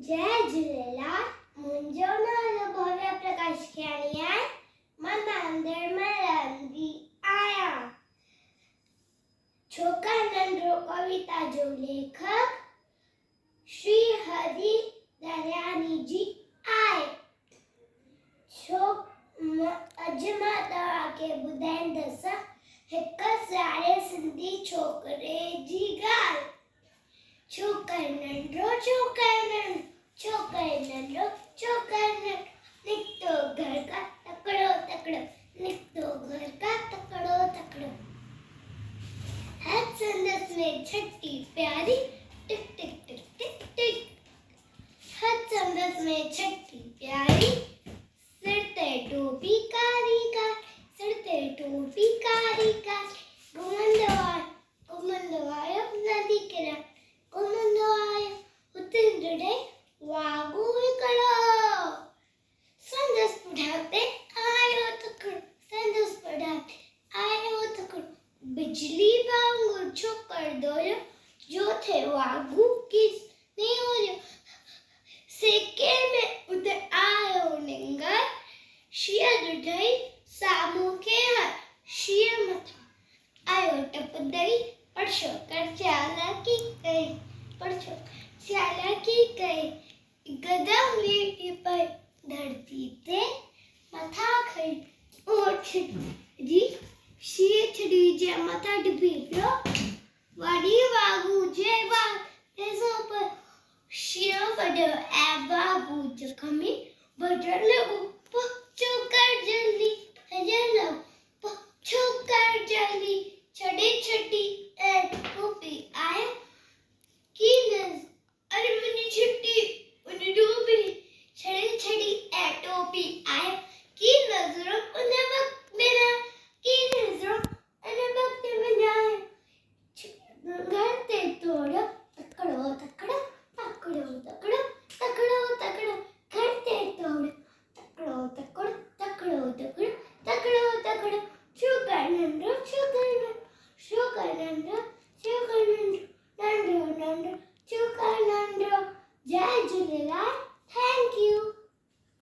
जय झूलेलाल। मुंहिंजो नालो भव्य प्रकाश खियानी आहे। मां नांदेड़ में रहंदी आहियां। छोका नंढो कविता जो लेखक श्री हरि दरियानी जी आहे। अॼु मां तव्हांखे ॿुधाईंदसि हिकु सारे सिंधी छोकिरे जी ॻाल्हि। छोकर नंढो निकतो घर का तकड़ो निकतो घर का तकड़ो। हर संदस में छठी प्यारी टिक टिक टिक टिक टिक। हर संदस में छठी प्यारी सिर ते टोपी कारी का घुमंदो आयो नदी किनारे घुमंदो आयो हुते जॾहिं वागू हिकिड़ो संदसि पुठियां आयो तकड़ो बिजली वांगुरु छोकिरदो जो थे वागू किस नहीं हो रहा सेकेंड में उते आयो निंगर शिया ॾिठई साम्हूं खे हर शिया मथां आयो टपदई पर छोकर चालाकी कई गदम लेटी पई धरती ते मथा खई ओठ जी शिया छड़ी जे मथा डुबी पियो वड़ी वागू जे पर शिया वॾो ऐं वागू जखमी बजण लॻो।